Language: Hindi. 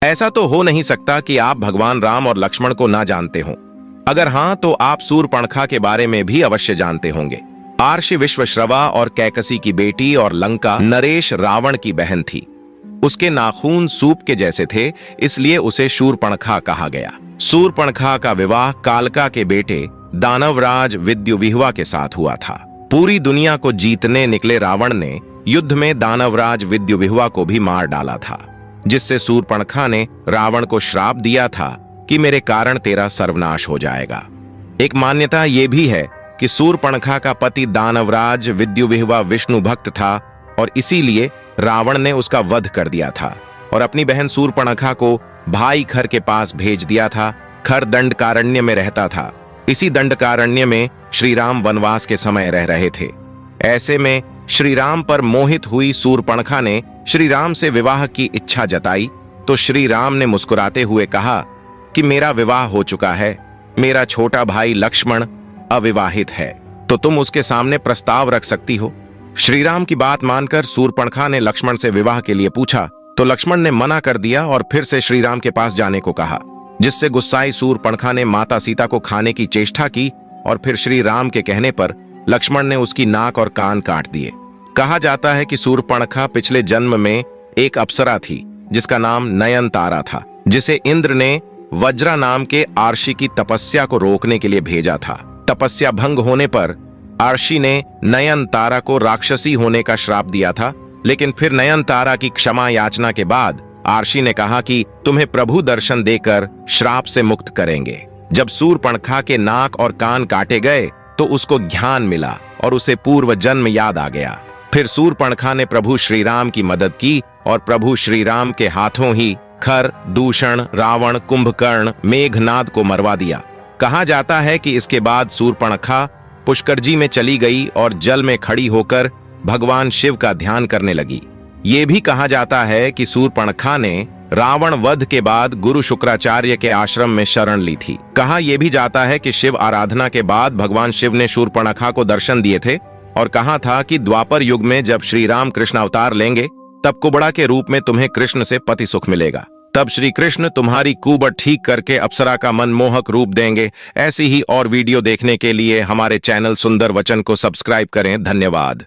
ऐसा तो हो नहीं सकता कि आप भगवान राम और लक्ष्मण को ना जानते हो। अगर हाँ तो आप शूर्पणखा के बारे में भी अवश्य जानते होंगे। आर्षि विश्वश्रवा और कैकसी की बेटी और लंका नरेश रावण की बहन थी। उसके नाखून सूप के जैसे थे, इसलिए उसे शूर्पणखा कहा गया। शूर्पणखा का विवाह कालका के बेटे दानवराज विद्युविह्वा के साथ हुआ था। पूरी दुनिया को जीतने निकले रावण ने युद्ध में दानवराज विद्युविह्वा को भी मार डाला था, जिससे शूर्पणखा ने रावण को श्राप दिया था कि मेरे कारण तेरा सर्वनाश हो जाएगा। एक मान्यता यह भी है कि शूर्पणखा का पति दानवराज विद्युविह्वा विष्णु भक्त था और इसीलिए रावण ने उसका वध कर दिया था और अपनी बहन शूर्पणखा को भाई खर के पास भेज दिया था। खर दंडकारण्य में रहता था। इसी दंडकारण्य में श्री राम वनवास के समय रह रहे थे। ऐसे में श्री राम पर मोहित हुई शूर्पणखा ने श्री राम से विवाह की इच्छा जताई तो श्री राम ने मुस्कुराते हुए कहा कि मेरा विवाह हो चुका है, मेरा छोटा भाई लक्ष्मण अविवाहित है, तो तुम उसके सामने प्रस्ताव रख सकती हो। श्री राम की बात मानकर शूर्पणखा ने लक्ष्मण से विवाह के लिए पूछा तो लक्ष्मण ने मना कर दिया और फिर से श्री राम के पास जाने को कहा, जिससे गुस्साई शूर्पणखा ने माता सीता को खाने की चेष्टा की और फिर श्री राम के कहने पर लक्ष्मण ने उसकी नाक और कान काट दिए। कहा जाता है कि शूर्पणखा पिछले जन्म में एक अप्सरा थी जिसका नाम नयनतारा था, जिसे इंद्र ने वज्रा नाम के आर्षि की तपस्या को रोकने के लिए भेजा था। तपस्या भंग होने पर आर्षि ने नयनतारा को राक्षसी होने का श्राप दिया था, लेकिन फिर नयनतारा की क्षमा याचना के बाद आर्षि ने कहा कि तुम्हें प्रभु दर्शन देकर श्राप से मुक्त करेंगे। जब शूर्पणखा के नाक और कान काटे गए तो उसको ज्ञान मिला और उसे पूर्व जन्म याद आ गया। फिर शूर्पणखा ने प्रभु श्री राम की मदद की और प्रभु श्री राम के हाथों ही खर, दूषण, रावण, कुंभकर्ण, मेघनाद को मरवा दिया। कहा जाता है कि इसके बाद शूर्पणखा पुष्कर जी में चली गई और जल में खड़ी होकर भगवान शिव का ध्यान करने लगी। ये भी कहा जाता है कि शूर्पणखा ने रावण वध के बाद गुरु शुक्राचार्य के आश्रम में शरण ली थी। कहा यह भी जाता है कि शिव आराधना के बाद भगवान शिव ने शूर्पणखा को दर्शन दिए थे और कहा था कि द्वापर युग में जब श्री राम कृष्ण अवतार लेंगे तब कुबड़ा के रूप में तुम्हें कृष्ण से पति सुख मिलेगा। तब श्री कृष्ण तुम्हारी कुबड़ ठीक करके अप्सरा का मनमोहक रूप देंगे। ऐसी ही और वीडियो देखने के लिए हमारे चैनल सुंदर वचन को सब्सक्राइब करें। धन्यवाद।